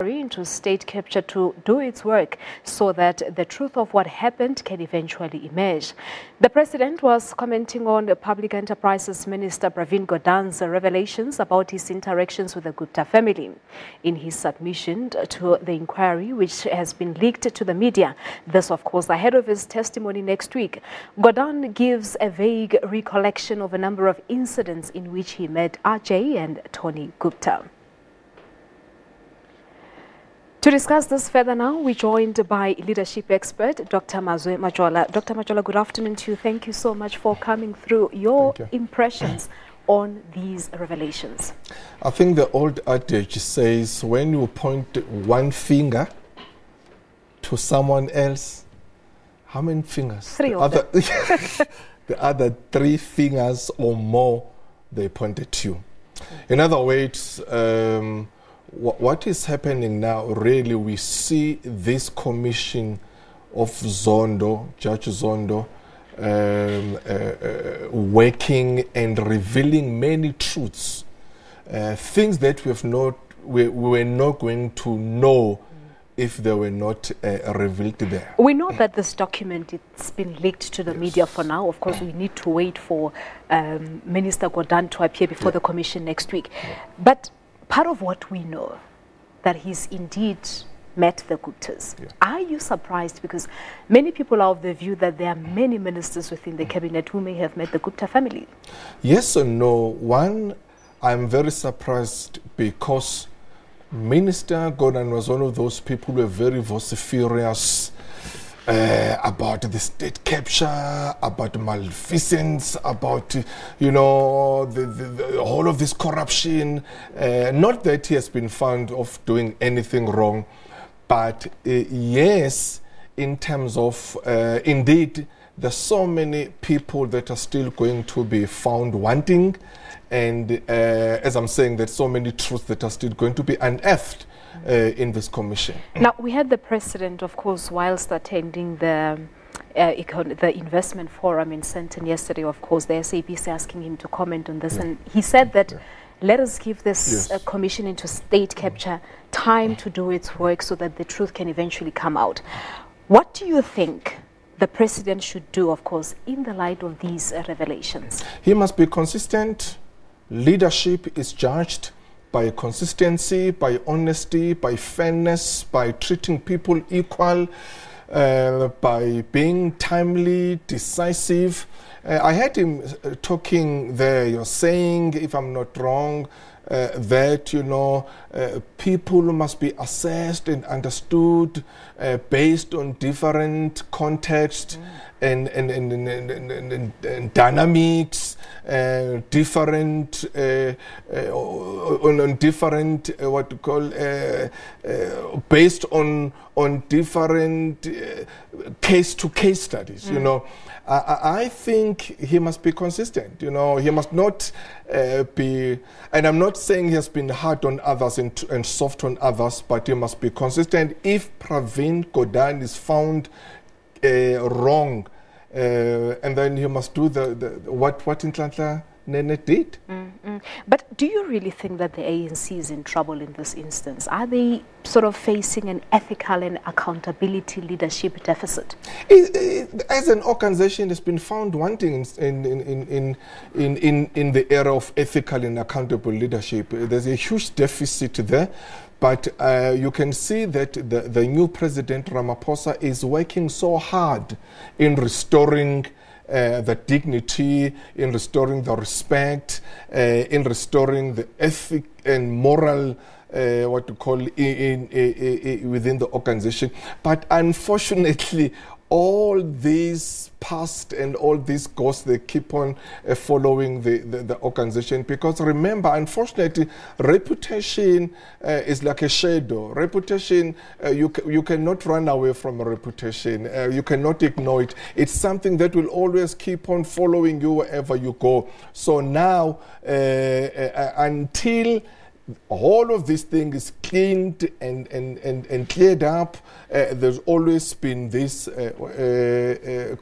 into state capture to do its work so that the truth of what happened can eventually emerge. The president was commenting on the Public Enterprises Minister Pravin Gordhan's revelations about his interactions with the Gupta family. In his submission to the inquiry, which has been leaked to the media, this of course ahead of his testimony next week, Gordhan gives a vague recollection of a number of incidents in which he met Ajay and Tony Gupta. To discuss this further now, we're joined by leadership expert, Dr. Mazwe Majola. Dr. Majola, good afternoon to you. Thank you so much for coming through your impressions on these revelations. I think the old adage says when you point one finger to someone else, how many fingers? Three of them. The other three fingers or more, they point at you. In other words, what is happening now, really, we see this commission of Zondo, Judge Zondo, working and revealing many truths, things that we were not going to know if they were not revealed there. We know that this document, it's been leaked to the media for now. Of course, we need to wait for Minister Gordhan to appear before the commission next week. But part of what we know, that he's indeed met the Guptas. Are you surprised? Because many people are of the view that there are many ministers within the cabinet who may have met the Gupta family. Yes and no. One, I'm very surprised because Minister Gordhan was one of those people who were very vociferous about the state capture, about malfeasance, about, you know, the whole of this corruption. Not that he has been found of doing anything wrong, but yes, in terms of, indeed, there's so many people that are still going to be found wanting. And as I'm saying, there's so many truths that are still going to be unearthed in this commission. Now, we had the president, of course, whilst attending the investment forum in Sandton yesterday, of course, the SABC asking him to comment on this. And he said that let us give this commission into state capture time to do its work so that the truth can eventually come out. What do you think the president should do, of course, in the light of these revelations? He must be consistent. Leadership is judged by consistency, by honesty, by fairness, by treating people equal, by being timely, decisive. I heard him talking there, you're saying, if I'm not wrong, that, you know, people must be assessed and understood based on different contexts and dynamics, different on different what you call based on different case-to-case studies. You know, I think he must be consistent. You know, he must not be, and I'm not saying he has been hard on others and soft on others, but he must be consistent. If Pravin Gordhan is found wrong, and then he must do what Inhlanhla Nene did. But do you really think that the ANC is in trouble in this instance? Are they sort of facing an ethical and accountability leadership deficit? As an organization, it's been found wanting in the era of ethical and accountable leadership. There's a huge deficit there. But you can see that the new President Ramaphosa is working so hard in restoring the dignity, in restoring the respect, in restoring the ethic and moral what to call within the organization. But unfortunately, all these past and all these ghosts, they keep on following the organization, because remember, unfortunately, reputation is like a shadow. Reputation, you cannot run away from a reputation. You cannot ignore it. It's something that will always keep on following you wherever you go. So now, until all of this thing is cleaned and cleared up, there's always been this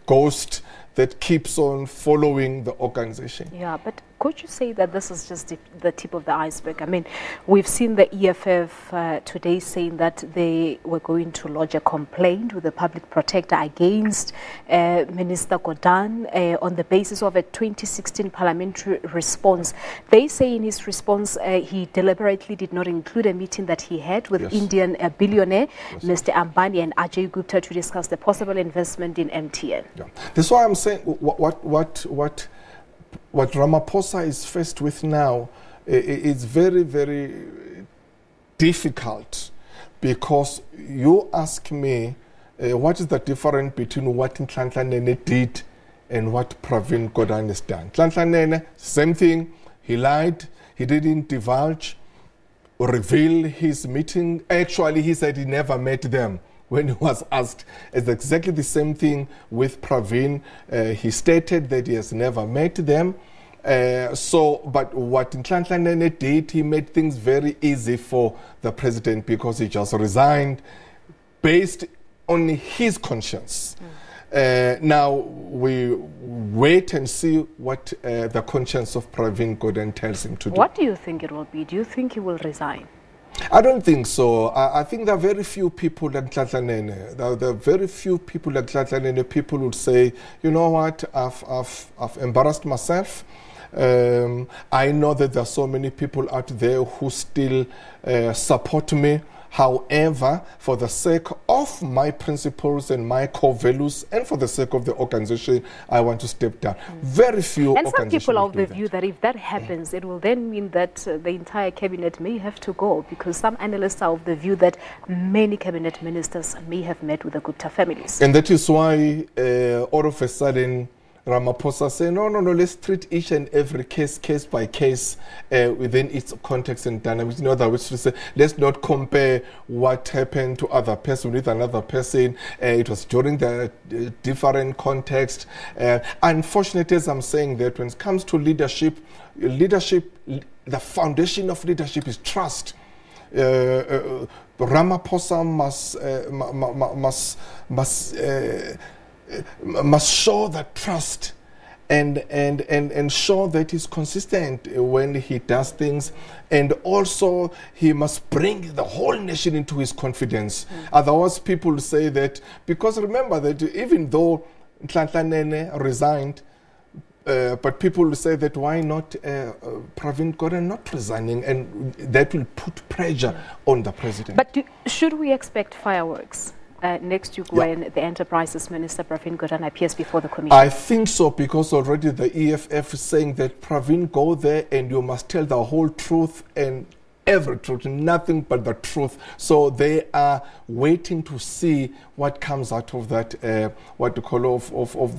ghost that keeps on following the organization. Yeah, but could you say that this is just the tip of the iceberg? I mean, we've seen the EFF today saying that they were going to lodge a complaint with the public protector against Minister Gordhan on the basis of a 2016 parliamentary response. They say in his response he deliberately did not include a meeting that he had with Indian billionaire Mr. Ambani and Ajay Gupta to discuss the possible investment in MTN. Yeah. That's why I'm saying what Ramaphosa is faced with now is very, very difficult, because you ask me what is the difference between what Nhlanhla Nene did and what Pravin Gordhan has done. Nhlanhla Nene, same thing. He lied. He didn't divulge or reveal his meeting. Actually, he said he never met them when he was asked. It's exactly the same thing with Pravin. He stated that he has never met them. But what Nhlanhla Nene did, he made things very easy for the president, because he just resigned based on his conscience. Now we wait and see what the conscience of Pravin Gordhan tells him to do. What do you think it will be? Do you think he will resign? I don't think so. I think there are very few people like Nhlanhla Nene. There are very few people like Nhlanhla Nene. People would say, you know what, I've embarrassed myself. I know that there are so many people out there who still support me. However, for the sake of my principles and my core values, and for the sake of the organization, I want to step down. Very few. And some people are of the view that if that happens, it will then mean that the entire cabinet may have to go, because some analysts are of the view that many cabinet ministers may have met with the Gupta families. And that is why all of a sudden Ramaphosa said, no, let's treat each and every case by case within its context and dynamics. In other words, to say, let's not compare what happened to other person with another person. It was during the different context. Unfortunately, as I'm saying that when it comes to leadership, the foundation of leadership is trust. Ramaphosa must show that trust and show that he's consistent when he does things, and also he must bring the whole nation into his confidence. Otherwise, people say that, because remember that even though Nhlanhla Nene resigned, but people will say that why not Pravin Gordhan not resigning, and that will put pressure on the president. But should we expect fireworks next week when the Enterprises Minister Pravin Gordhan appears before the commission? I think so, because already the EFF is saying that Pravin, go there and you must tell the whole truth and every truth, nothing but the truth. So they are waiting to see what comes out of that, what you call of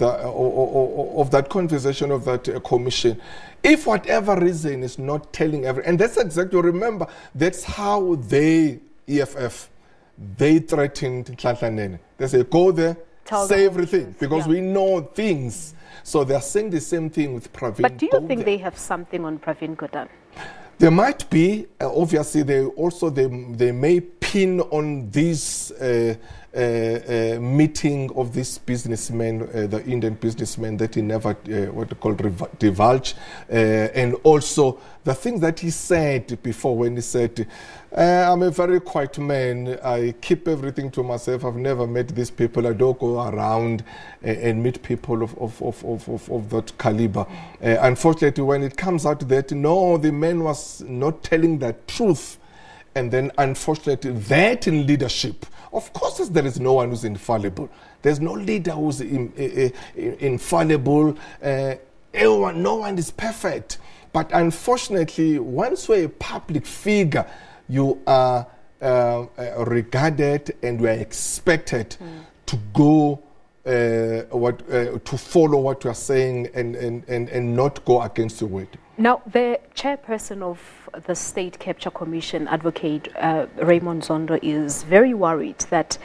that conversation, of that commission. If whatever reason is not telling everything, and that's exactly, remember, that's how they, EFF, they threatened Nhlanhla Nene. They say, go there, say everything, because we know things. So they're saying the same thing with Pravin. But do you think they have something on Pravin Gordhan? There might be. Obviously, they may pin on this meeting of this businessman, the Indian businessman, that he never divulge, and also the things that he said before, when he said, I'm a very quiet man, I keep everything to myself, I've never met these people, I don't go around and meet people of that caliber. Unfortunately, when it comes out that no, the man was not telling the truth, and then unfortunately that in leadership, of course there is no one who's infallible. There's no leader who's infallible. No one is perfect. But unfortunately, once you're a public figure, you are regarded and you are expected to go, to follow what you are saying and not go against your word. Now, the chairperson of the State Capture Commission, Advocate Raymond Zondo, is very worried that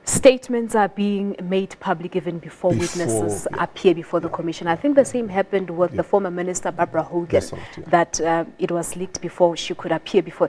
Statements are being made public even before witnesses appear before the commission. I think the same happened with the former minister, Barbara Hogan, that it was leaked before she could appear before.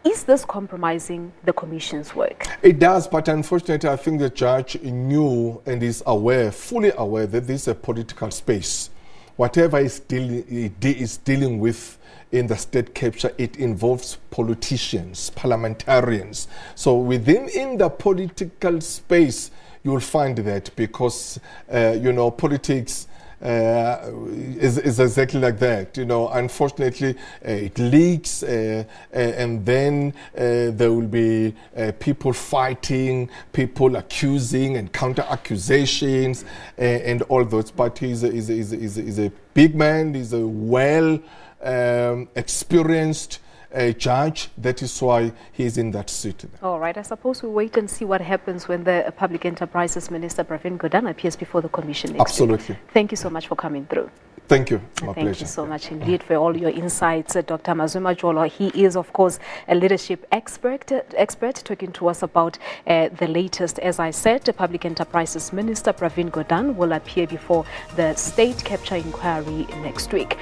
Is this compromising the commission's work? It does, but unfortunately, I think the judge knew and is aware, fully aware, that this is a political space. Whatever is dealing with in the state capture, it involves politicians, parliamentarians. So within the political space, you'll find that because, politics is exactly like that. Unfortunately, it leaks and then there will be people fighting, people accusing and counter-accusations and all those. But he's a big man, he's a experienced judge. That is why he's in that seat. All right. I suppose we'll wait and see what happens when the Public Enterprises Minister, Pravin Gordhan, appears before the commission next week. Thank you so much for coming through. Thank you. My pleasure. Thank you so much indeed for all your insights, Dr. Mazwe Majola. He is, of course, a leadership expert talking to us about the latest. As I said, the Public Enterprises Minister, Pravin Gordhan, will appear before the State Capture Inquiry next week.